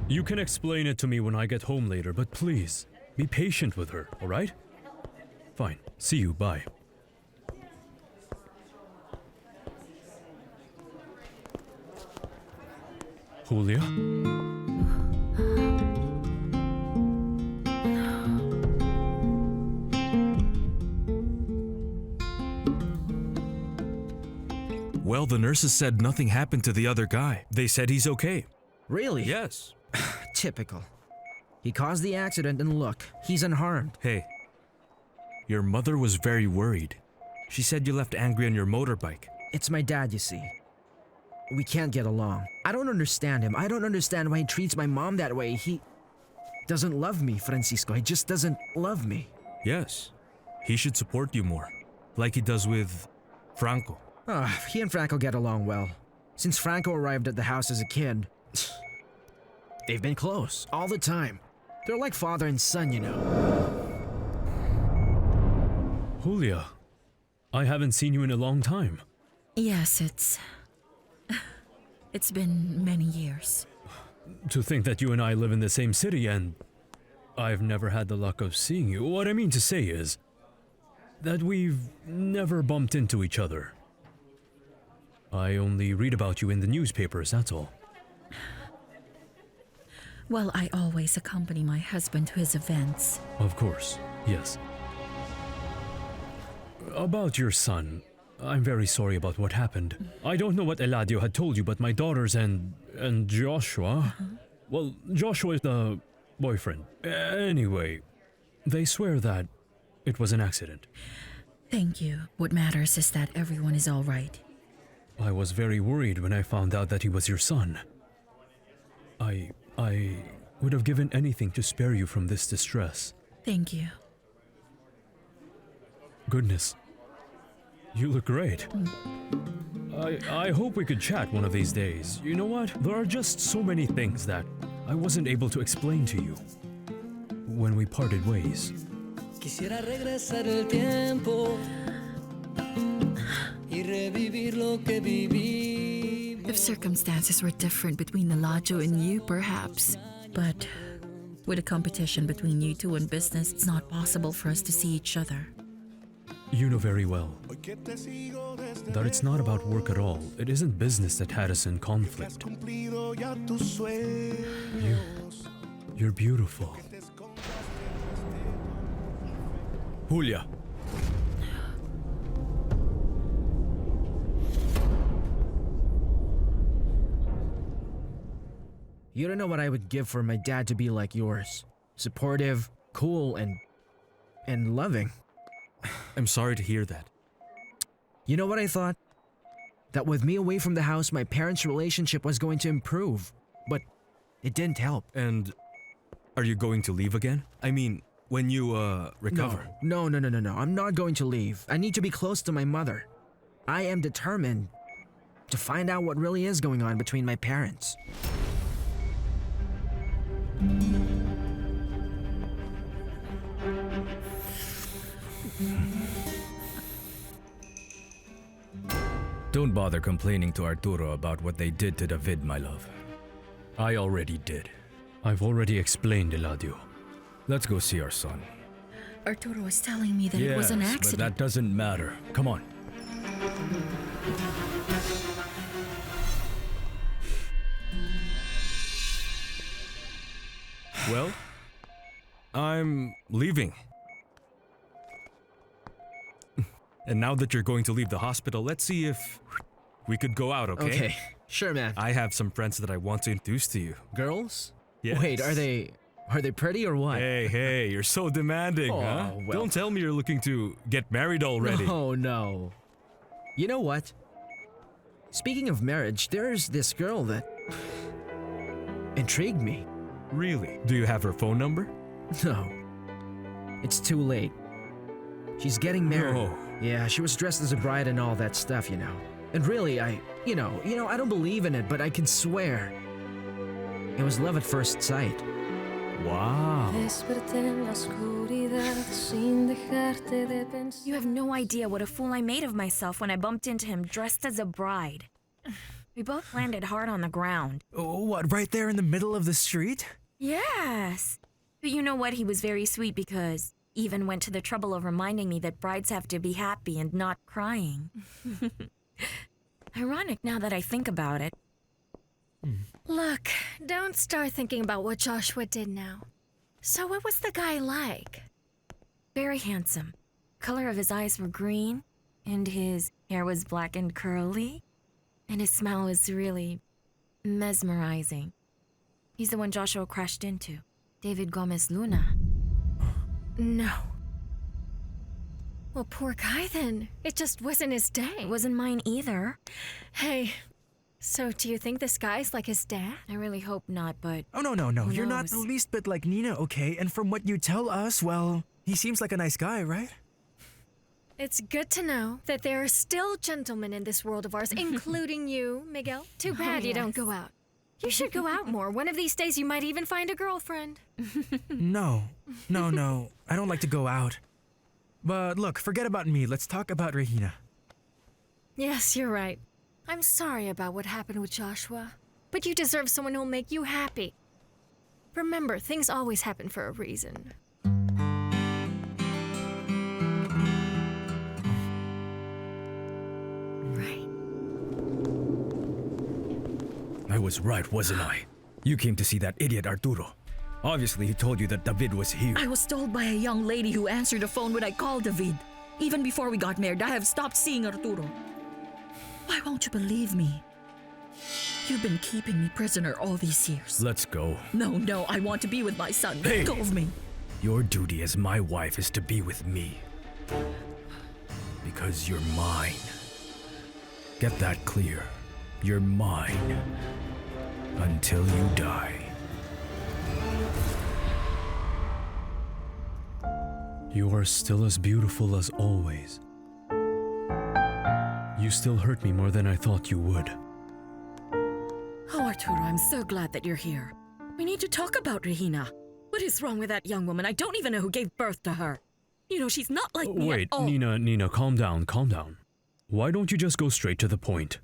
You can explain it to me when I get home later, but please, be patient with her, alright? Fine. See you, bye. Julia? Well, the nurses said nothing happened to the other guy. They said he's okay. Really? Yes. Typical. He caused the accident and look, he's unharmed. Hey, your mother was very worried. She said you left angry on your motorbike. It's my dad, you see. We can't get along. I don't understand him. I don't understand why he treats my mom that way. He doesn't love me, Francisco. He just doesn't love me. Yes. He should support you more. Like he does with Franco. He and Franco get along well. Since Franco arrived at the house as a kid, they've been close, all the time. They're like father and son, you know. Julia, I haven't seen you in a long time. Yes, it's been many years. To think that you and I live in the same city and I've never had the luck of seeing you. What I mean to say is that we've never bumped into each other. I only read about you in the newspapers, that's all. Well, I always accompany my husband to his events. Of course, yes. About your son, I'm very sorry about what happened. I don't know what Eladio had told you, but my daughters and Joshua... Well, Joshua is the boyfriend. Anyway, they swear that it was an accident. Thank you. What matters is that everyone is all right. I was very worried when I found out that he was your son. I would have given anything to spare you from this distress. Thank you. Goodness. You look great. I hope we could chat one of these days. You know what? There are just so many things that I wasn't able to explain to you when we parted ways. Quisiera regresar el tiempo y revivir lo que viví. If circumstances were different between Eladio and you, perhaps. But with a competition between you two in business, it's not possible for us to see each other. You know very well that it's not about work at all. It isn't business that had us in conflict. You're beautiful. Julia. You don't know what I would give for my dad to be like yours. Supportive, cool, and loving. I'm sorry to hear that. You know what I thought? That with me away from the house, my parents' relationship was going to improve. But it didn't help. And are you going to leave again? I mean, when you, recover. No. I'm not going to leave. I need to be close to my mother. I am determined to find out what really is going on between my parents. Don't bother complaining to Arturo about what they did to David, my love. I already did. I've already explained, Eladio. Let's go see our son. Arturo was telling me that it was an accident. But that doesn't matter. Come on. Well, I'm leaving. And now that you're going to leave the hospital, let's see if we could go out, okay? Okay, sure, man. I have some friends that I want to introduce to you. Girls? Yes. Wait, are they pretty or what? Hey, you're so demanding, Oh, huh? well. Don't tell me you're looking to get married already. Oh, no. You know what? Speaking of marriage, there's this girl that intrigued me. Really? Do you have her phone number? No. It's too late. She's getting married. No. Yeah, she was dressed as a bride and all that stuff, you know. And really, I don't believe in it, but I can swear it was love at first sight. Wow. You have no idea what a fool I made of myself when I bumped into him dressed as a bride. We both landed hard on the ground. What, right there in the middle of the street? Yes. But you know what? He was very sweet because even went to the trouble of reminding me that brides have to be happy and not crying. Ironic now that I think about it. Look, don't start thinking about what Joshua did now. So what was the guy like? Very handsome. Color of his eyes were green, and his hair was black and curly, and his smile was really mesmerizing. He's the one Joshua crashed into. David Gomez Luna. No. Well, poor guy then. It just wasn't his day. It wasn't mine either. Hey, so do you think this guy's like his dad? I really hope not, but... Oh, no. Who You're not knows? the least bit like Nina, okay? And from what you tell us, well, he seems like a nice guy, right? It's good to know that there are still gentlemen in this world of ours, including you, Miguel. Too bad you don't go out. You should go out more. One of these days you might even find a girlfriend. No. I don't like to go out. But look, forget about me. Let's talk about Regina. Yes, you're right. I'm sorry about what happened with Joshua, but you deserve someone who'll make you happy. Remember, things always happen for a reason. Right. I was right, wasn't I? You came to see that idiot Arturo. Obviously, he told you that David was here. I was told by a young lady who answered the phone when I called David. Even before we got married, I have stopped seeing Arturo. Why won't you believe me? You've been keeping me prisoner all these years. Let's go. No, I want to be with my son. Hey! Let go of me. Your duty as my wife is to be with me. Because you're mine. Get that clear. You're mine. Until you die. You are still as beautiful as always. You still hurt me more than I thought you would. Oh, Arturo, I'm so glad that you're here. We need to talk about Regina. What is wrong with that young woman? I don't even know who gave birth to her. You know, she's not like me Wait, at all. Nina, calm down. Why don't you just go straight to the point?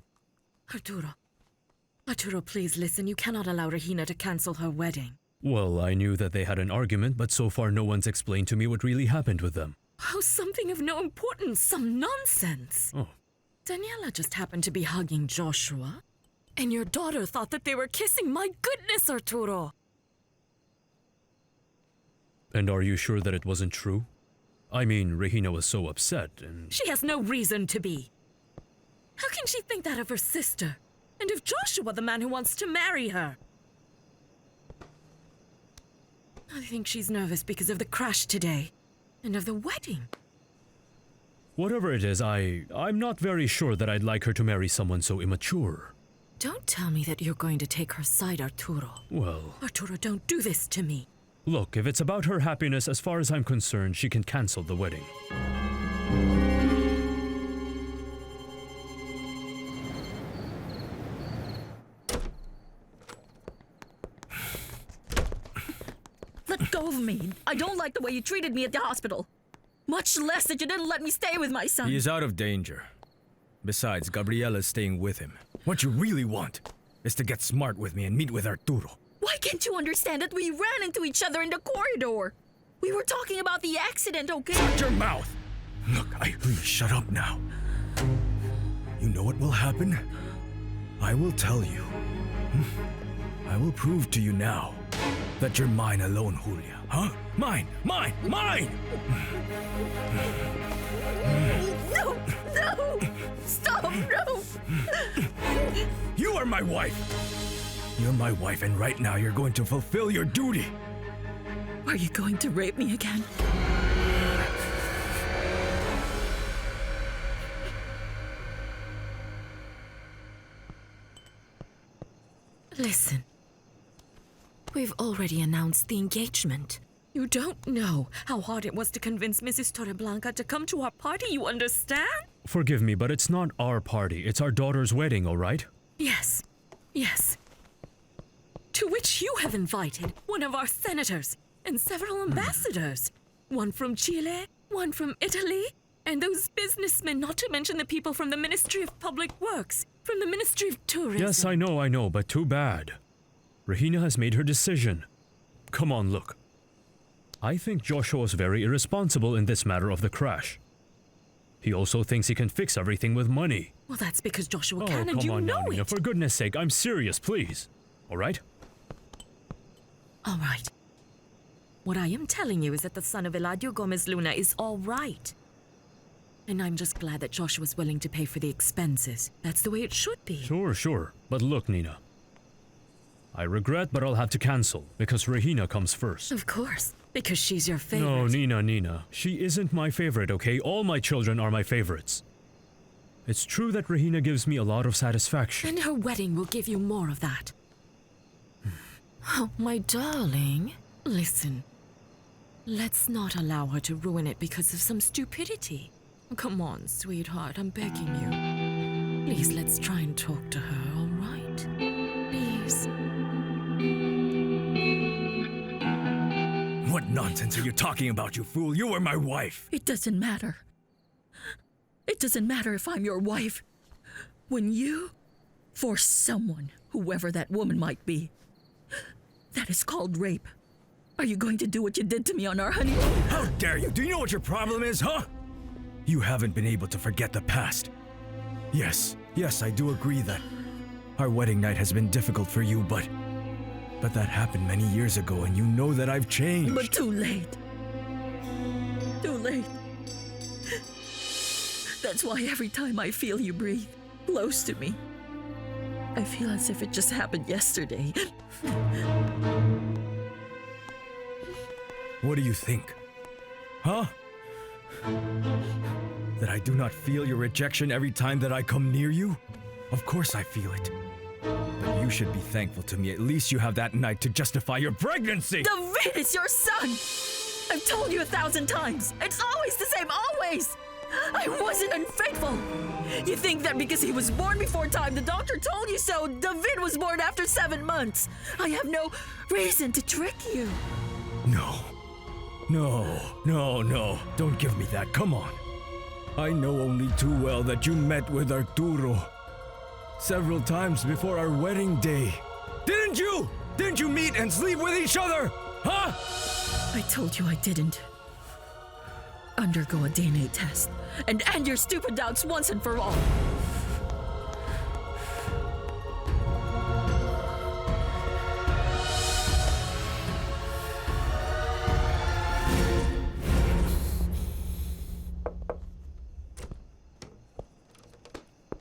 Arturo, please listen. You cannot allow Regina to cancel her wedding. Well, I knew that they had an argument, but so far no one's explained to me what really happened with them. Oh, something of no importance. Some nonsense. Oh. Daniela just happened to be hugging Joshua. And your daughter thought that they were kissing. My goodness, Arturo. And are you sure that it wasn't true? I mean, Regina was so upset and... She has no reason to be. How can she think that of her sister? And of Joshua, the man who wants to marry her? I think she's nervous because of the crash today. And of the wedding. Whatever it is, I'm not very sure that I'd like her to marry someone so immature. Don't tell me that you're going to take her side, Arturo. Well... Arturo, don't do this to me. Look, if it's about her happiness, as far as I'm concerned, she can cancel the wedding. Let go of me. I don't like the way you treated me at the hospital. Much less that you didn't let me stay with my son. He is out of danger. Besides, Gabriella's staying with him. What you really want is to get smart with me and meet with Arturo. Why can't you understand that we ran into each other in the corridor? We were talking about the accident, okay? Shut your mouth! Look, please shut up now. You know what will happen? I will tell you. I will prove to you now that you're mine alone, Julia. Huh? Mine! Mine! Mine! No! Stop! No! You are my wife! You're my wife, and right now you're going to fulfill your duty! Are you going to rape me again? Listen. We've already announced the engagement. You don't know how hard it was to convince Mrs. Torreblanca to come to our party, you understand? Forgive me, but it's not our party. It's our daughter's wedding, all right? Yes. To which you have invited one of our senators and several ambassadors. One from Chile, one from Italy, and those businessmen, not to mention the people from the Ministry of Public Works. From the Ministry of Tourism. Yes, I know, but too bad. Regina has made her decision. Come on, look. I think Joshua was very irresponsible in this matter of the crash. He also thinks he can fix everything with money. Well, that's because Joshua Oh, can, and come you on know now, Nina, it. for goodness sake, I'm serious, please. All right? All right. What I am telling you is that the son of Eladio Gomez Luna is all right. And I'm just glad that Joshua's willing to pay for the expenses. That's the way it should be. Sure. But look, Nina. I regret, but I'll have to cancel, because Regina comes first. Of course, because she's your favorite. No, Nina. She isn't my favorite, okay? All my children are my favorites. It's true that Regina gives me a lot of satisfaction. And her wedding will give you more of that. Oh, my darling. Listen. Let's not allow her to ruin it because of some stupidity. Come on, sweetheart, I'm begging you. Please, let's try and talk to her, all right? Please. What nonsense are you talking about, you fool? You were my wife! It doesn't matter. It doesn't matter if I'm your wife. When you force someone, whoever that woman might be, that is called rape. Are you going to do what you did to me on our honeymoon? How dare you? Do you know what your problem is, huh? You haven't been able to forget the past. Yes, I do agree that our wedding night has been difficult for you, but that happened many years ago, and you know that I've changed. But too late. Too late. That's why every time I feel you breathe close to me, I feel as if it just happened yesterday. What do you think? Huh? That I do not feel your rejection every time that I come near you? Of course I feel it. But you should be thankful to me. At least you have that night to justify your pregnancy! David is your son! I've told you 1,000 times. It's always the same, always! I wasn't unfaithful! You think that because he was born before time, the doctor told you so, David was born after 7 months. I have no reason to trick you. No. Don't give me that. Come on. I know only too well that you met with Arturo several times before our wedding day. Didn't you? Didn't you meet and sleep with each other? Huh? I told you I didn't. Undergo a DNA test and end your stupid doubts once and for all.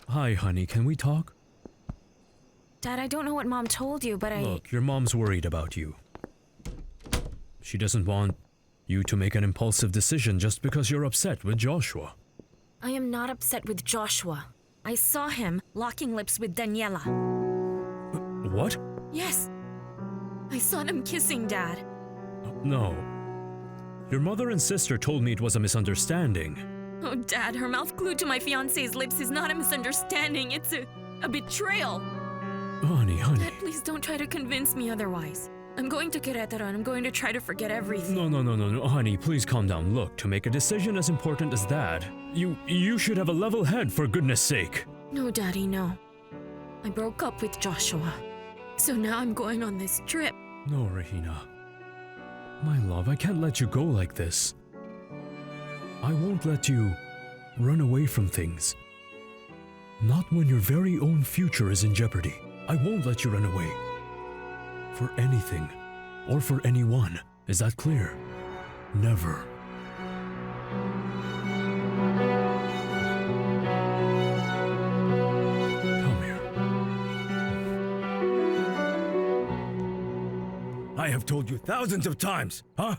Hi, honey, can we talk? Dad, I don't know what Mom told you, but Look, your mom's worried about you. She doesn't want you to make an impulsive decision just because you're upset with Joshua. I am not upset with Joshua. I saw him locking lips with Daniela. What? Yes. I saw them kissing, Dad. No. Your mother and sister told me it was a misunderstanding. Oh, Dad, her mouth glued to my fiancé's lips is not a misunderstanding. It's a betrayal. Honey. Dad, please don't try to convince me otherwise. I'm going to Querétaro and I'm going to try to forget everything. No, honey, please calm down. Look, to make a decision as important as that, you should have a level head, for goodness sake. No, Daddy, no. I broke up with Joshua. So now I'm going on this trip. No, Regina. My love, I can't let you go like this. I won't let you run away from things. Not when your very own future is in jeopardy. I won't let you run away. For anything, or for anyone. Is that clear? Never. Come here. I have told you thousands of times, huh?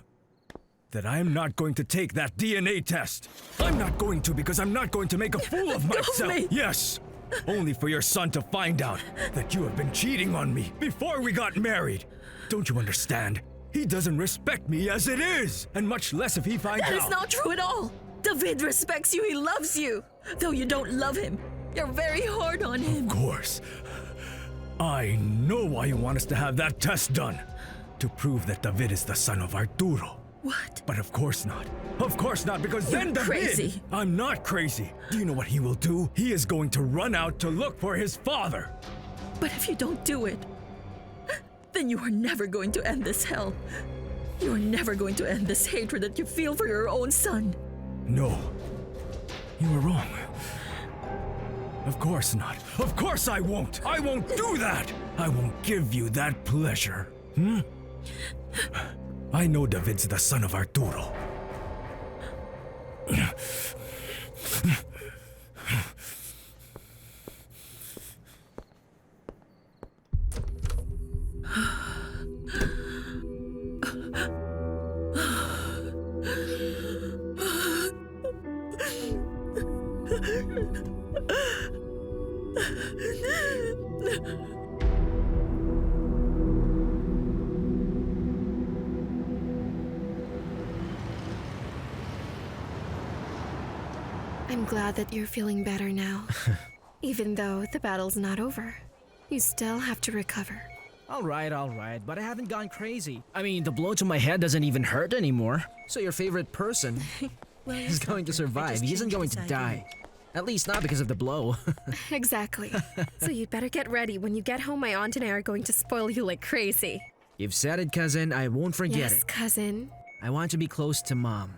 That I am not going to take that DNA test. I'm not going to because I'm not going to make a fool of myself. me. Yes. Only for your son to find out that you have been cheating on me before we got married. Don't you understand? He doesn't respect me as it is, and much less if he finds out. That is not true at all. David respects you. He loves you. Though you don't love him, you're very hard on him. Of course. I know why you want us to have that test done. To prove that David is the son of Arturo. What? But of course not. Of course not, because You're then David... crazy. I'm not crazy. Do you know what he will do? He is going to run out to look for his father. But if you don't do it, then you are never going to end this hell. You are never going to end this hatred that you feel for your own son. No. You were wrong. Of course not. Of course I won't. I won't do that. I won't give you that pleasure. I know David's the son of Arturo. I'm glad that you're feeling better now. Even though the battle's not over, you still have to recover. All right, but I haven't gone crazy. I mean, the blow to my head doesn't even hurt anymore. So your favorite person is going to survive. He isn't going to die. At least not because of the blow. Exactly. So you'd better get ready. When you get home, my aunt and I are going to spoil you like crazy. You've said it, cousin. I won't forget Yes, it. cousin. I want to be close to Mom.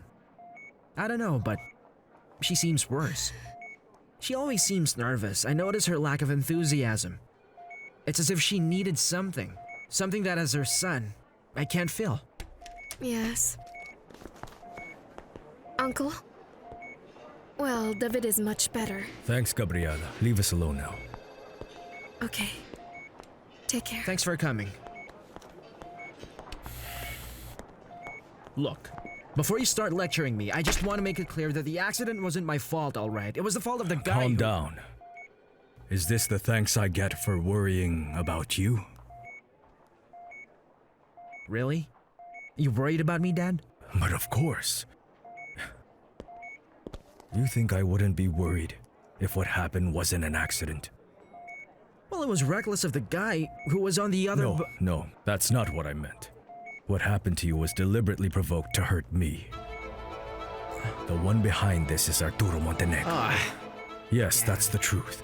I don't know, but she seems worse. She always seems nervous. I notice her lack of enthusiasm. It's as if she needed something. Something that as her son, I can't feel. Yes. Uncle? Well, David is much better. Thanks, Gabriela. Leave us alone now. Okay. Take care. Thanks for coming. Look, before you start lecturing me, I just want to make it clear that the accident wasn't my fault, all right? It was the fault of the guy Calm who- down. Is this the thanks I get for worrying about you? Really? You worried about me, Dad? But of course. You think I wouldn't be worried if what happened wasn't an accident? Well, it was reckless of the guy who was on the other No, that's not what I meant. What happened to you was deliberately provoked to hurt me. The one behind this is Arturo Montenegro. Yes, that's the truth.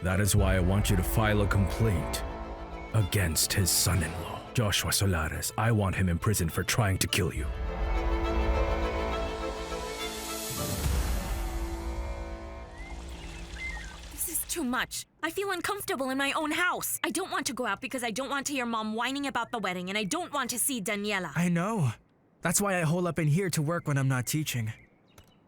That is why I want you to file a complaint against his son-in-law, Joshua Solares. I want him imprisoned for trying to kill you. This is too much. I feel uncomfortable in my own house. I don't want to go out because I don't want to hear Mom whining about the wedding, and I don't want to see Daniela. I know. That's why I hole up in here to work when I'm not teaching.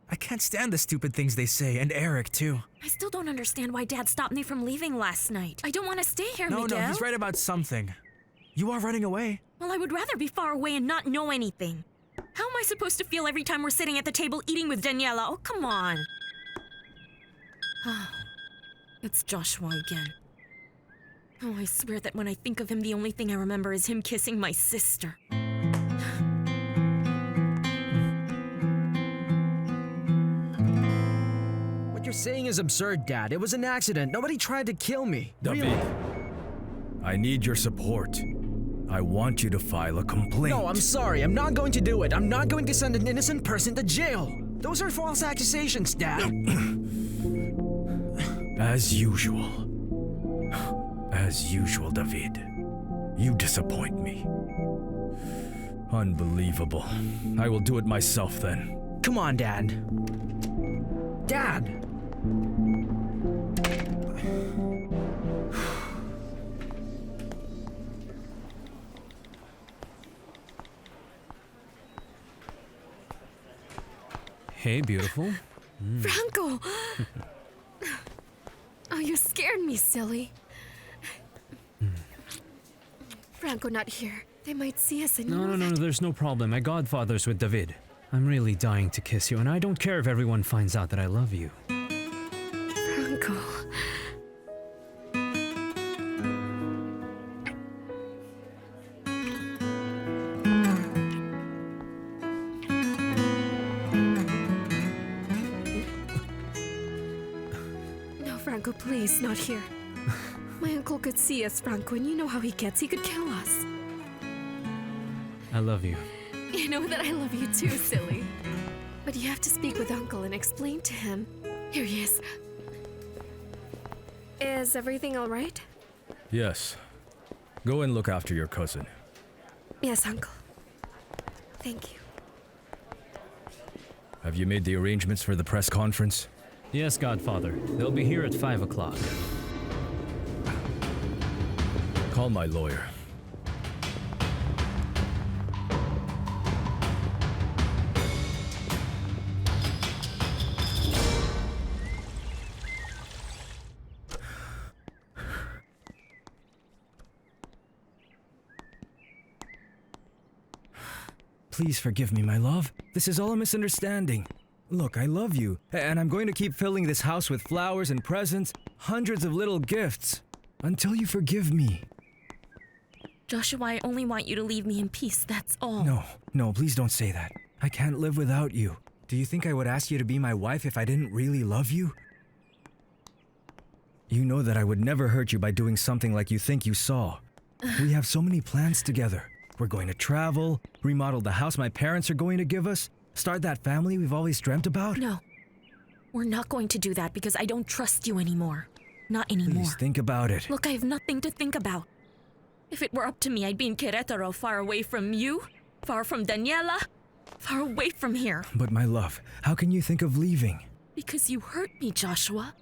I can't stand the stupid things they say, and Eric, too. I still don't understand why Dad stopped me from leaving last night. I don't want to stay here, Miguel. No, he's right about something. You are running away. Well, I would rather be far away and not know anything. How am I supposed to feel every time we're sitting at the table eating with Daniela? Oh, come on. It's Joshua again. Oh, I swear that when I think of him, the only thing I remember is him kissing my sister. What you're saying is absurd, Dad. It was an accident. Nobody tried to kill me. David, Really? I need your support. I want you to file a complaint. No, I'm sorry. I'm not going to do it. I'm not going to send an innocent person to jail. Those are false accusations, Dad. As usual. As usual, David. You disappoint me. Unbelievable. I will do it myself then. Come on, Dad. Dad! Hey, beautiful. Franco! Oh, you scared me, silly. Franco not here. They might see us and No, there's no problem. My godfather's with David. I'm really dying to kiss you, and I don't care if everyone finds out that I love you. Franco. No, Franco, please, not here. My uncle could see us, Franco, and you know how he gets. He could kill us. I love you. You know that I love you too, silly. But you have to speak with Uncle and explain to him. Here he is. Is everything all right? Yes. Go and look after your cousin. Yes, Uncle. Thank you. Have you made the arrangements for the press conference? Yes, Godfather. They'll be here at 5 o'clock. Call my lawyer. Please forgive me, my love. This is all a misunderstanding. Look, I love you, and I'm going to keep filling this house with flowers and presents, hundreds of little gifts, until you forgive me. Joshua, I only want you to leave me in peace, that's all. No, please don't say that. I can't live without you. Do you think I would ask you to be my wife if I didn't really love you? You know that I would never hurt you by doing something like you think you saw. We have so many plans together. We're going to travel, remodel the house my parents are going to give us, start that family we've always dreamt about. No, we're not going to do that because I don't trust you anymore. Not anymore. Please think about it. Look, I have nothing to think about. If it were up to me, I'd be in Querétaro, far away from you, far from Daniela, far away from here. But my love, how can you think of leaving? Because you hurt me, Joshua.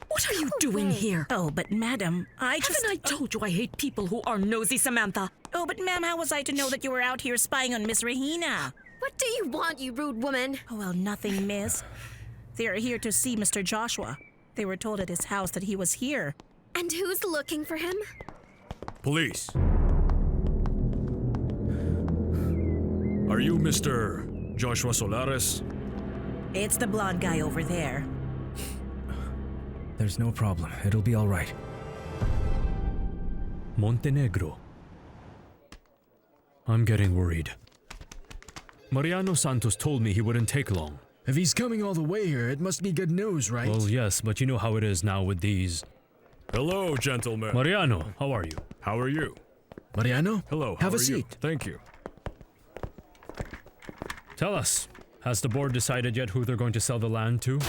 What are you doing here? Oh, but madam, Haven't I told you I hate people who are nosy, Samantha? Oh, but ma'am, how was I to know that you were out here spying on Miss Regina? What do you want, you rude woman? Oh, well, nothing, miss. They are here to see Mr. Joshua. They were told at his house that he was here. And who's looking for him? Police. Are you Mr. Joshua Solares? It's the blonde guy over there. There's no problem. It'll be all right. Montenegro. I'm getting worried. Mariano Santos told me he wouldn't take long. If he's coming all the way here, it must be good news, right? Well, yes, but you know how it is now with these. Hello, gentlemen. Mariano, how are you? How are you? Mariano? Hello. Have how a are you? seat. Thank you. Tell us, has the board decided yet who they're going to sell the land to?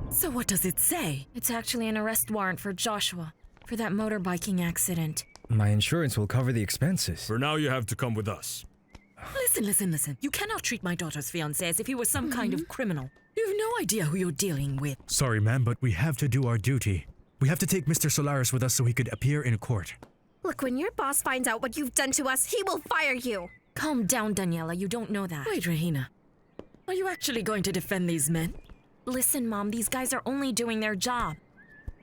So what does it say? It's actually an arrest warrant for Joshua, for that motorbiking accident. My insurance will cover the expenses. For now, you have to come with us. Listen. You cannot treat my daughter's fiancé as if he was some kind of criminal. You have no idea who you're dealing with. Sorry, ma'am, but we have to do our duty. We have to take Mr. Solares with us so he could appear in court. Look, when your boss finds out what you've done to us, he will fire you. Calm down, Daniela. You don't know that. Wait, Regina. Are you actually going to defend these men? Listen, Mom, these guys are only doing their job.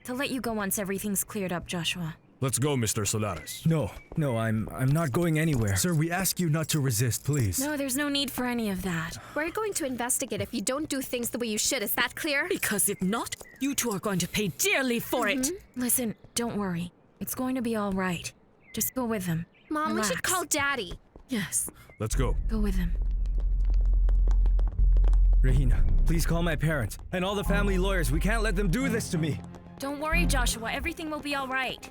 They'll let you go once everything's cleared up, Joshua. Let's go, Mr. Solares. No, I'm not going anywhere. Sir, we ask you not to resist, please. No, there's no need for any of that. We're going to investigate if you don't do things the way you should. Is that clear? Because if not, you two are going to pay dearly for it. Listen, don't worry. It's going to be all right. Just go with them. Mom, Relax. we should call Daddy. Yes. Let's go. Go with him. Regina, please call my parents and all the family lawyers. We can't let them do this to me. Don't worry, Joshua. Everything will be all right.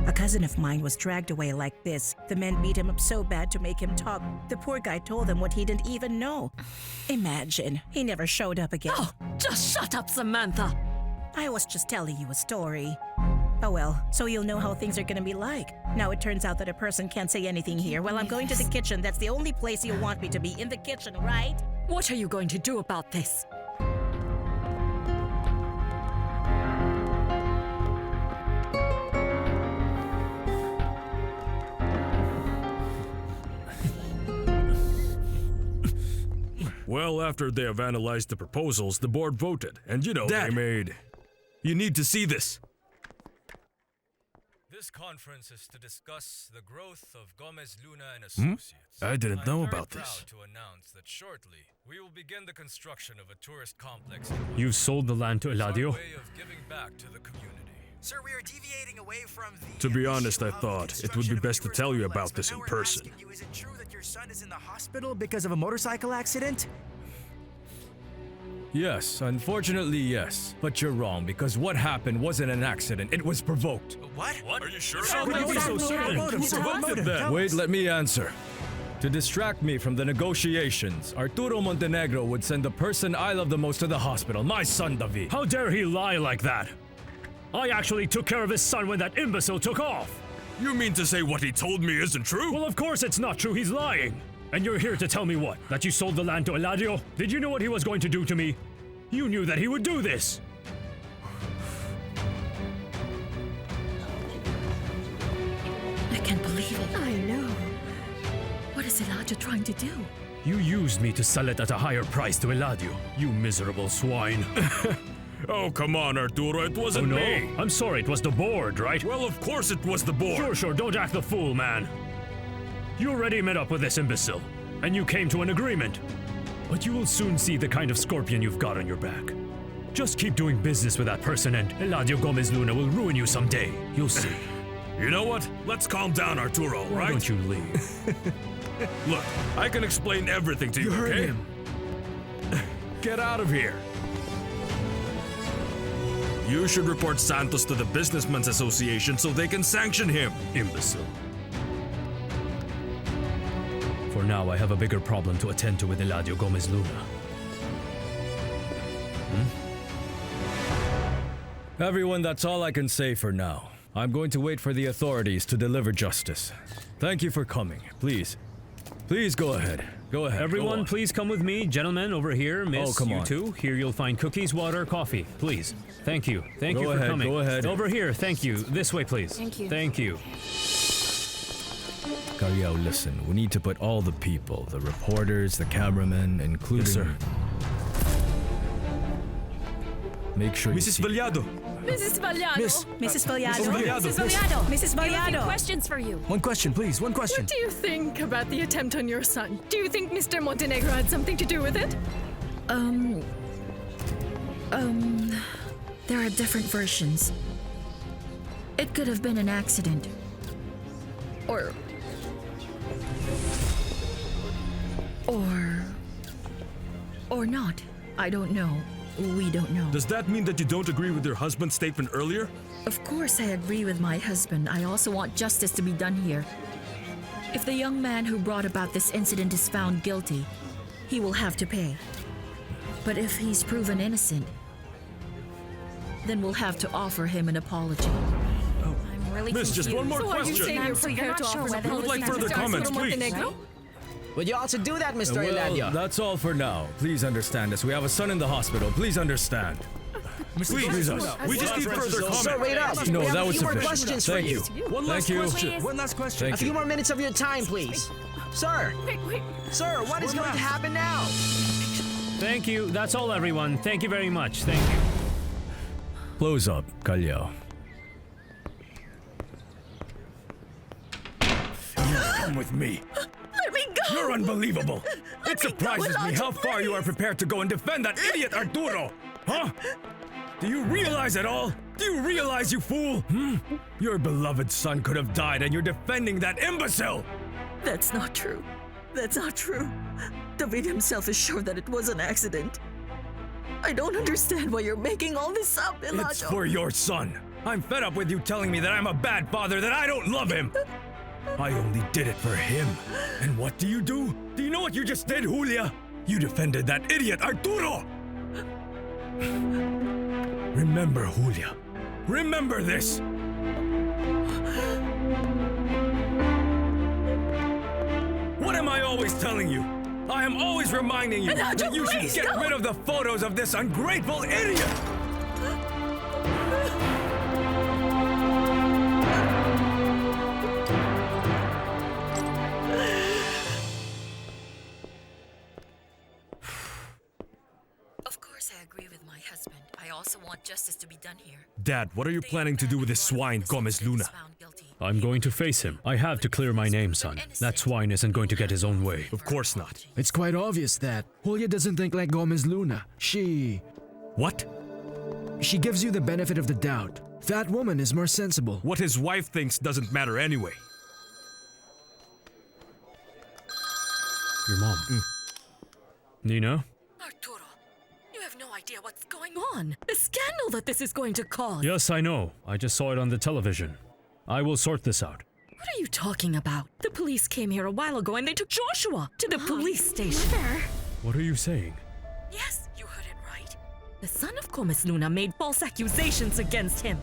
A cousin of mine was dragged away like this. The men beat him up so bad to make him talk. The poor guy told them what he didn't even know. Imagine, he never showed up again. Oh, just shut up, Samantha. I was just telling you a story. Oh well, so you'll know how things are gonna be like. Now it turns out that a person can't say anything here. Well, I'm going to the kitchen. That's the only place you want me to be, in the kitchen, right? What are you going to do about this? Well, after they have analyzed the proposals, the board voted. And Dad. they made... You need to see this. This conference is to discuss the growth of Gomez Luna and Associates. I didn't know I'm about very this. proud to announce that shortly we will begin the construction of a tourist complex. You've sold the land to It's our Eladio? way of giving back to the community. Sir, we are deviating away from the... To be honest, I thought it would be best to tell you about this in person. Is it true that your son is in the hospital because of a motorcycle accident? Yes, unfortunately, yes. But you're wrong because what happened wasn't an accident, it was provoked. What? Are you sure? How could you be so certain? Wait, let me answer. To distract me from the negotiations, Arturo Montenegro would send the person I love the most to the hospital, my son David. How dare he lie like that? I actually took care of his son when that imbecile took off. You mean to say what he told me isn't true? Well, of course it's not true. He's lying. And you're here to tell me what? That you sold the land to Eladio? Did you know what he was going to do to me? You knew that he would do this. I can't believe it. I know. What is Eladio trying to do? You used me to sell it at a higher price to Eladio, you miserable swine. Oh, come on, Arturo, it Oh wasn't no, me. I'm sorry, it was the board, right? Well, of course it was the board. Sure, don't act the fool, man. You already met up with this imbecile, and you came to an agreement. But you will soon see the kind of scorpion you've got on your back. Just keep doing business with that person and Eladio Gomez Luna will ruin you someday. You'll see. You know what? Let's calm down, Arturo, Why right? don't you leave? Look, I can explain everything to you, You heard okay? him. Get out of here. You should report Santos to the Businessmen's Association so they can sanction him. Imbecile. For now, I have a bigger problem to attend to with Eladio Gomez Luna. Everyone, that's all I can say for now. I'm going to wait for the authorities to deliver justice. Thank you for coming. Please go ahead. Go ahead. Everyone, Go on. please come with me. Gentlemen, over here. Miss, Oh, come you on. too. Here you'll find cookies, water, coffee. Please. Thank you. Thank you Go for ahead, coming. go ahead. Over here. Thank you. This way, please. Thank you. Thank you. Cariao, listen. We need to put all the people, the reporters, the cameramen, including... Yes, sir. Make sure you Mrs. see... Vallado. Mrs. Vallado. Mrs. Vallado. Vallado. Mrs. Vallado. Mrs. I have a few Vallado. questions for you. One question, please. One question. What do you think about the attempt on your son? Do you think Mr. Montenegro had something to do with it? There are different versions. It could have been an accident. Or not. I don't know. We don't know. Does that mean that you don't agree with your husband's statement earlier? Of course I agree with my husband. I also want justice to be done here. If the young man who brought about this incident is found guilty, he will have to pay. But if he's proven innocent, then we'll have to offer him an apology. I'm really Miss, confused. just one more So are you question. saying you're So you're prepared not to sure offer whether an it was apology like to further Mr. comments, Arturo please. Montenegro? Would you also do that, Mr. Well, Eladio? that's all for now. Please understand us. We have a son in the hospital. Please understand. Please, we just need further Sir, comment. wait up. No, we have that a was few more sufficient. questions Thank for you. One last Thank you. question. One last question. A Thank few you. more minutes of your time, please. Sir, Wait. sir, what is going to happen now? Thank you. That's all, everyone. Thank you very much. Thank you. Close up, Callao. You come with me. Let me go! You're unbelievable. It me go, surprises me Elijah, how far you are please. prepared to go and defend that idiot Arturo. Huh? Do you realize it all? Do you realize, you fool? Your beloved son could have died and you're defending that imbecile. That's not true. That's not true. David himself is sure that it was an accident. I don't understand why you're making all this up, Elijah. It's for your son. I'm fed up with you telling me that I'm a bad father, that I don't love him. I only did it for him. And what do? Do you know what you just did, Julia? You defended that idiot Arturo! Remember, Julia. Remember this! What am I always telling you? I am always reminding you that you should please, get no. rid of the photos of this ungrateful idiot! Of course I agree with my husband. I also want justice to be done here. Dad, what are you planning to do with this swine, Gomez Luna? I'm going to face him. I have to clear my name, son. That swine isn't going to get his own way. Of course not. It's quite obvious that Julia doesn't think like Gomez Luna. She What? gives you the benefit of the doubt. That woman is more sensible. What his wife thinks doesn't matter anyway. Your mom. Nina? Arturo, you have no idea what's going on. The scandal that this is going to cause. Yes, I know. I just saw it on the television. I will sort this out. What are you talking about? The police came here a while ago and they took Joshua to the police station. Mother. What are you saying? Yes, you heard it right. The son of Gomez Luna made false accusations against him.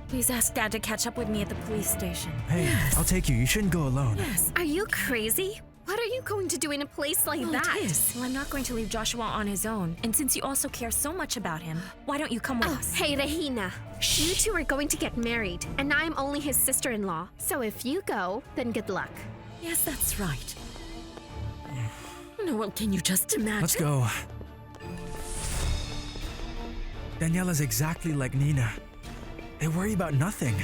Please ask Dad to catch up with me at the police station. Hey, Yes. I'll take you. You shouldn't go alone. Yes. Are you crazy? What are you going to do in a place like that? It is. Well, I'm not going to leave Joshua on his own. And since you also care so much about him, why don't you come with us? Hey, Regina. You two are going to get married, and I'm only his sister-in-law. So if you go, then good luck. Yes, that's right. No, well, can you just imagine? Let's go. Daniela's exactly like Nina. They worry about nothing.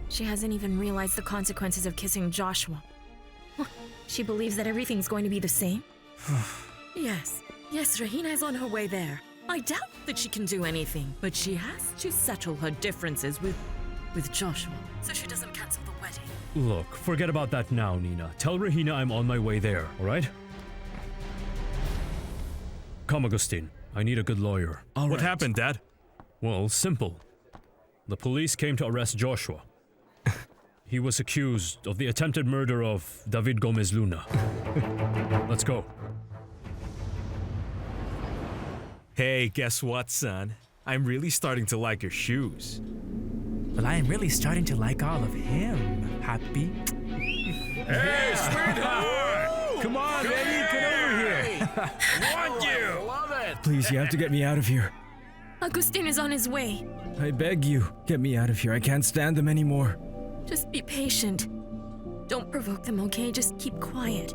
She hasn't even realized the consequences of kissing Joshua. She believes that everything's going to be the same. Yes. Yes, Regina is on her way there. I doubt that she can do anything, but she has to settle her differences with Joshua, so she doesn't cancel the wedding. Look, forget about that now, Nina. Tell Regina I'm on my way there, alright? Come, Agustin. I need a good lawyer. What happened, Dad? Well, simple. The police came to arrest Joshua. He was accused of the attempted murder of David Gomez Luna. Let's go. Hey, guess what, son? I'm really starting to like your shoes. Well, I am really starting to like all of him. Happy? Hey, sweetheart! Come on, baby, get over here. Want you! Love it! Please, you have to get me out of here. Agustin is on his way. I beg you, get me out of here. I can't stand them anymore. Just be patient. Don't provoke them, okay? Just keep quiet.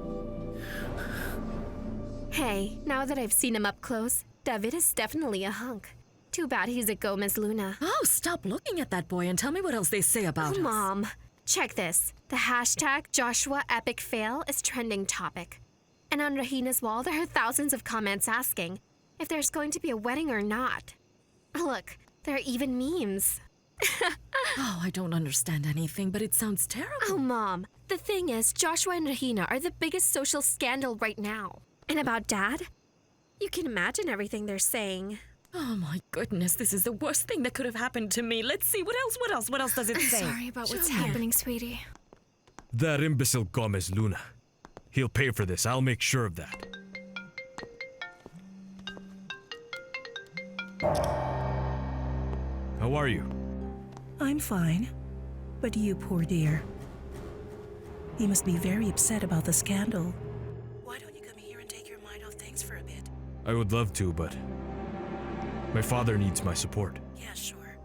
Hey, now that I've seen him up close, David is definitely a hunk. Too bad he's a Gomez Luna. Oh, stop looking at that boy and tell me what else they say about us. Mom, check this. The hashtag Joshua Epic Fail is trending topic. And on Regina's wall, there are thousands of comments asking if there's going to be a wedding or not. Look, there are even memes. Oh, I don't understand anything, but it sounds terrible. Oh, Mom, the thing is, Joshua and Regina are the biggest social scandal right now. And about Dad? You can imagine everything they're saying. Oh my goodness, this is the worst thing that could have happened to me. Let's see, what else does it say? Sorry about what's Show me. happening, sweetie. That imbecile Gomez Luna. He'll pay for this, I'll make sure of that. How are you? I'm fine. But you, poor dear. You must be very upset about the scandal. Why don't you come here and take your mind off things for a bit? I would love to, but my father needs my support. Yeah, sure.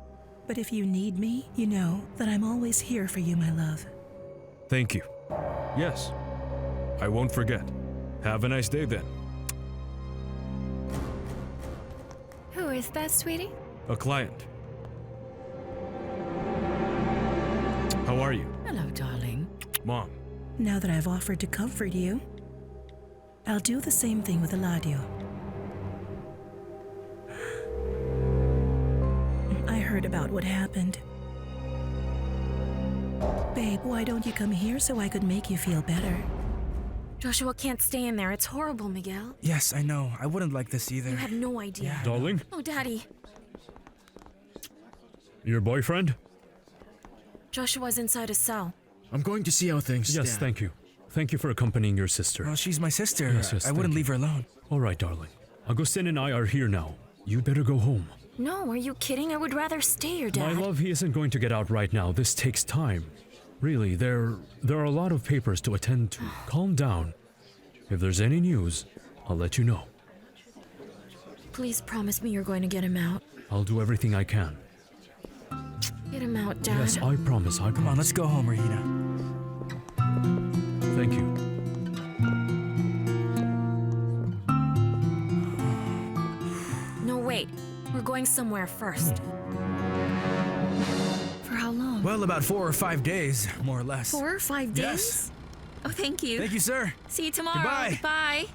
But if you need me, you know that I'm always here for you, my love. Thank you. Yes, I won't forget. Have a nice day then. Who is that, sweetie? A client. How are you? Hello, darling. Mom. Now that I've offered to comfort you, I'll do the same thing with Eladio. I heard about what happened. Babe, why don't you come here so I could make you feel better? Joshua can't stay in there. It's horrible, Miguel. Yes, I know. I wouldn't like this either. You have no idea. Darling, Oh, Daddy. your boyfriend? Joshua's inside a cell. I'm going to see how things stand. Yes, thank you. Thank you for accompanying your sister. Well, she's my sister. Yes, I thank wouldn't you. leave her alone. All right, darling. Agustin and I are here now. You better go home. No, are you kidding? I would rather stay here, Dad. My love, he isn't going to get out right now. This takes time. Really, there are a lot of papers to attend to. Calm down. If there's any news, I'll let you know. Please promise me you're going to get him out. I'll do everything I can. Get him out, Dad. Yes, I promise. Come on, let's go home, Regina. Thank you. No, wait. We're going somewhere first. For how long? Well, about 4 or 5 days, more or less. 4 or 5 days? Yes. Oh, thank you. Thank you, sir. See you tomorrow. Goodbye. Goodbye.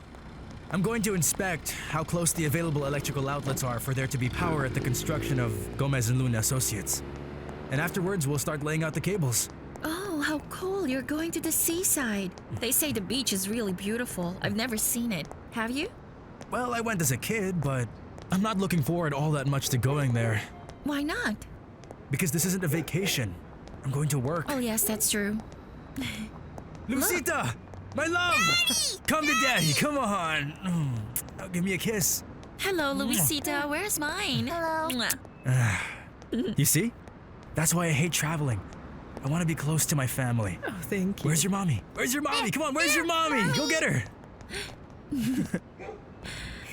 I'm going to inspect how close the available electrical outlets are for there to be power at the construction of Gomez and Luna Associates. And afterwards, we'll start laying out the cables. Oh, how cool. You're going to the seaside. They say the beach is really beautiful. I've never seen it. Have you? Well, I went as a kid, but I'm not looking forward all that much to going there. Why not? Because this isn't a vacation. I'm going to work. Oh, yes, that's true. Lucita! My love! Come to daddy, come on! Now give me a kiss. Hello, Luisita. Where's mine? Hello. You see? That's why I hate traveling. I want to be close to my family. Oh, thank you. Where's your mommy? Where's your mommy? Come on, where's your mommy? Go get her!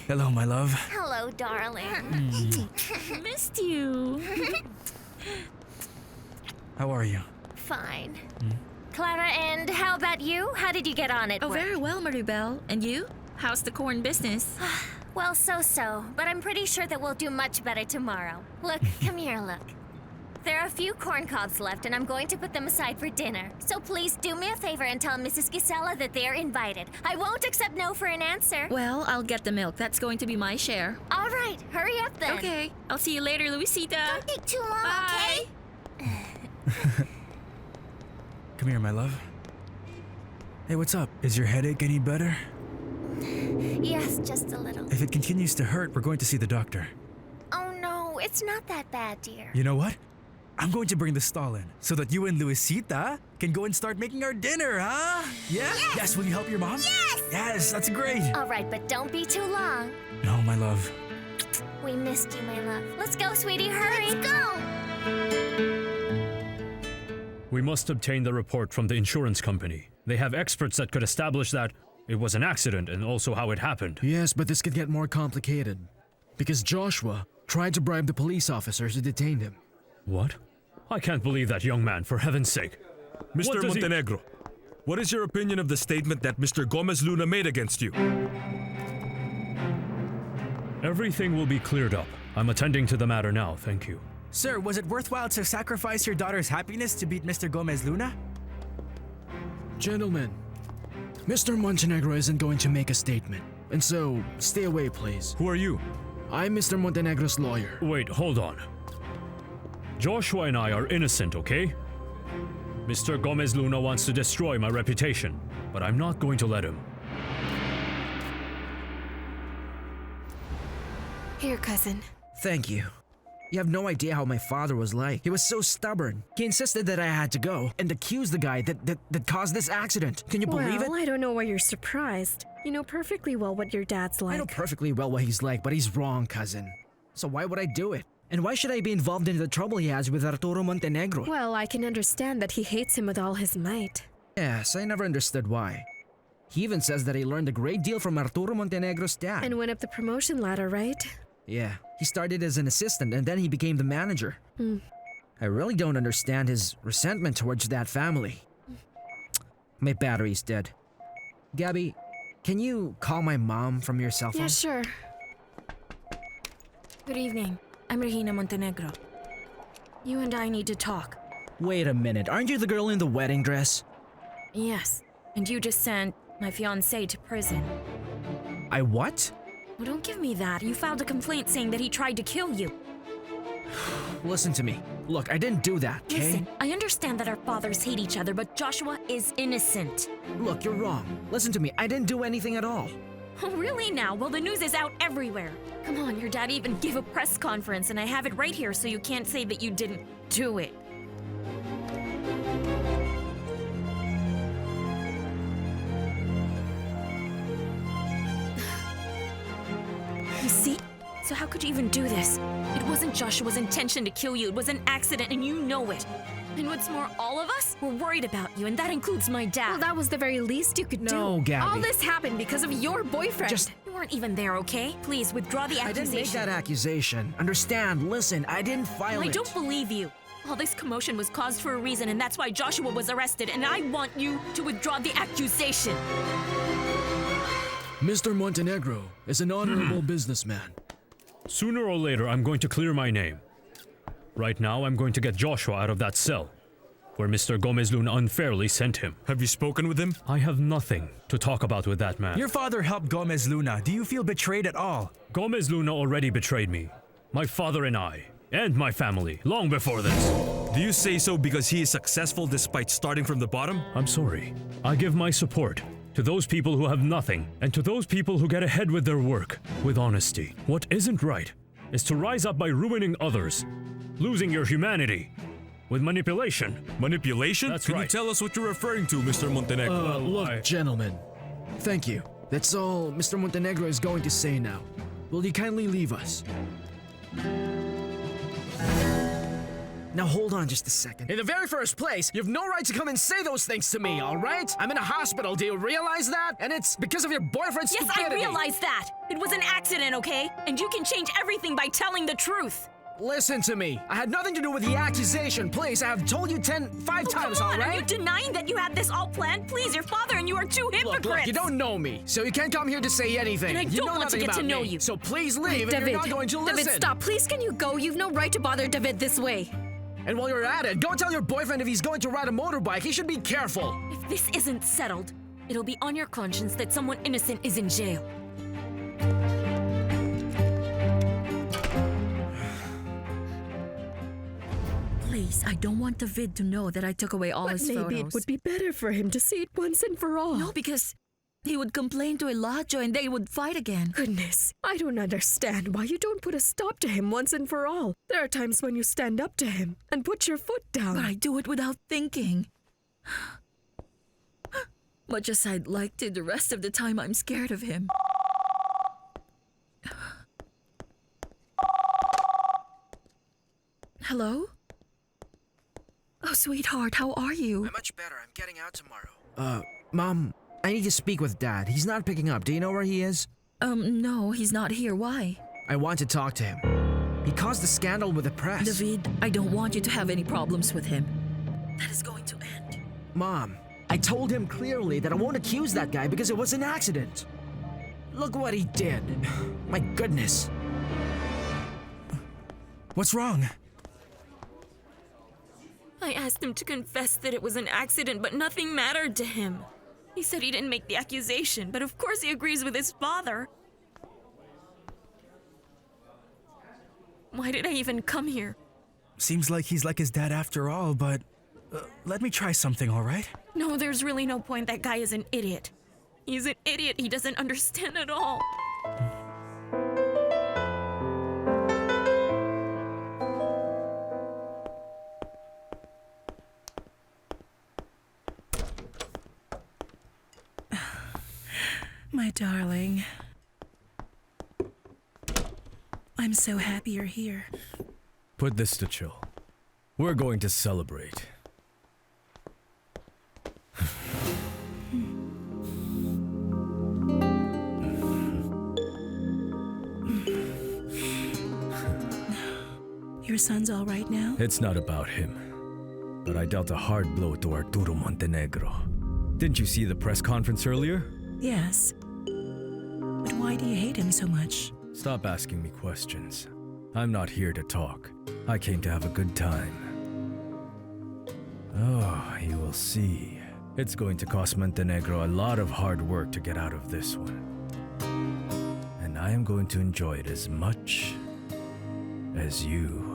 Hello, my love. Hello, darling. Missed you. How are you? Fine. Clara, and how about you? How did you get on at Oh, work? very well, Maribel. And you? How's the corn business? Well, so-so, but I'm pretty sure that we'll do much better tomorrow. Look, come here, look. There are a few corn cobs left, and I'm going to put them aside for dinner. So please do me a favor and tell Mrs. Gisela that they're invited. I won't accept no for an answer. Well, I'll get the milk. That's going to be my share. All right, hurry up then. Okay. I'll see you later, Luisita. Don't take too long, Bye. okay? Come here, my love. Hey, what's up? Is your headache any better? Yes, just a little. If it continues to hurt, we're going to see the doctor. Oh no, it's not that bad, dear. You know what? I'm going to bring the stall in so that you and Luisita can go and start making our dinner, huh? Yeah? Yes, will you help your mom? Yes! Yes, that's great. All right, but don't be too long. No, my love. We missed you, my love. Let's go, sweetie, hurry. Let's go! We must obtain the report from the insurance company. They have experts that could establish that it was an accident and also how it happened. Yes, but this could get more complicated. Because Joshua tried to bribe the police officers to detain him. What? I can't believe that young man, for heaven's sake. What Mr. does he- Montenegro, what is your opinion of the statement that Mr. Gomez Luna made against you? Everything will be cleared up. I'm attending to the matter now, thank you. Sir, was it worthwhile to sacrifice your daughter's happiness to beat Mr. Gomez Luna? Gentlemen, Mr. Montenegro isn't going to make a statement. And so, stay away, please. Who are you? I'm Mr. Montenegro's lawyer. Wait, hold on. Joshua and I are innocent, okay? Mr. Gomez Luna wants to destroy my reputation, but I'm not going to let him. Here, cousin. Thank you. You have no idea how my father was like. He was so stubborn. He insisted that I had to go and accused the guy that caused this accident. Can you believe it? Well, I don't know why you're surprised. You know perfectly well what your dad's like. I know perfectly well what he's like, but he's wrong, cousin. So why would I do it? And why should I be involved in the trouble he has with Arturo Montenegro? Well, I can understand that he hates him with all his might. Yes, I never understood why. He even says that he learned a great deal from Arturo Montenegro's dad. And went up the promotion ladder, right? Yeah, he started as an assistant and then he became the manager. I really don't understand his resentment towards that family. My battery's dead. Gabby, can you call my mom from your cell phone? Yeah, sure. Good evening. I'm Regina Montenegro. You and I need to talk. Wait a minute, aren't you the girl in the wedding dress? Yes. And you just sent my fiancé to prison. I what? Well, don't give me that. You filed a complaint saying that he tried to kill you. Listen to me. Look, I didn't do that, okay? Listen, I understand that our fathers hate each other, but Joshua is innocent. Look, you're wrong. Listen to me, I didn't do anything at all. Oh, really now? Well, the news is out everywhere. Come on, your dad even gave a press conference, and I have it right here so you can't say that you didn't do it. You see? So how could you even do this? It wasn't Joshua's intention to kill you. It was an accident, and you know it. And what's more, all of us were worried about you, and that includes my dad. Well, that was the very least you could do. No, Gabby. All this happened because of your boyfriend. You weren't even there, okay? Please, withdraw the accusation. I didn't make that accusation. Understand, listen, I didn't file it. I don't believe you. All this commotion was caused for a reason, and that's why Joshua was arrested, and I want you to withdraw the accusation. Mr. Montenegro is an honorable businessman. Sooner or later, I'm going to clear my name. Right now, I'm going to get Joshua out of that cell, where Mr. Gomez Luna unfairly sent him. Have you spoken with him? I have nothing to talk about with that man. Your father helped Gomez Luna. Do you feel betrayed at all? Gomez Luna already betrayed me. My father and I, and my family, long before this. Do you say so because he is successful despite starting from the bottom? I'm sorry. I give my support to those people who have nothing, and to those people who get ahead with their work, with honesty. What isn't right is to rise up by ruining others, losing your humanity, with manipulation. Manipulation? That's Can right. you tell us what you're referring to, Mr. Montenegro? Look, gentlemen. Thank you. That's all Mr. Montenegro is going to say now. Will you kindly leave us? Now hold on just a second. In the very first place, you have no right to come and say those things to me, alright? I'm in a hospital, do you realize that? And it's because of your boyfriend's Yes, stupidity. I realize that. It was an accident, okay? And you can change everything by telling the truth. Listen to me. I had nothing to do with the accusation. Please, I have told you five times, Come on, alright? are you denying that you had this all planned? Please, your father and you are two hypocrites. Look, you don't know me, so you can't come here to say anything. And I you don't know want to nothing get to about know me. you. So please leave if you're not going to listen. David, stop. Please, can you go? You've no right to bother David this way. And while you're at it, go tell your boyfriend if he's going to ride a motorbike, he should be careful. If this isn't settled, it'll be on your conscience that someone innocent is in jail. Please, I don't want David to know that I took away all But his maybe photos. it would be better for him to see it once and for all. No, because he would complain to Eladio and they would fight again. Goodness, I don't understand why you don't put a stop to him once and for all. There are times when you stand up to him and put your foot down. But I do it without thinking. Much as I'd like to, the rest of the time I'm scared of him. Hello? Oh, sweetheart, how are you? I'm much better. I'm getting out tomorrow. Mom, I need to speak with Dad. He's not picking up. Do you know where he is? No, he's not here. Why? I want to talk to him. He caused a scandal with the press. David, I don't want you to have any problems with him. That is going to end. Mom, I told him clearly that I won't accuse that guy because it was an accident. Look what he did. My goodness. What's wrong? I asked him to confess that it was an accident, but nothing mattered to him. He said he didn't make the accusation, but of course he agrees with his father. Why did I even come here? Seems like he's like his dad after all, but let me try something, all right? No, there's really no point. That guy is an idiot. He's an idiot. He doesn't understand at all. My darling. I'm so happy you're here. Put this to chill. We're going to celebrate. Your son's all right now? It's not about him. But I dealt a hard blow to Arturo Montenegro. Didn't you see the press conference earlier? Yes. But why do you hate him so much? Stop asking me questions. I'm not here to talk. I came to have a good time. Oh, you will see. It's going to cost Montenegro a lot of hard work to get out of this one. And I am going to enjoy it as much as you.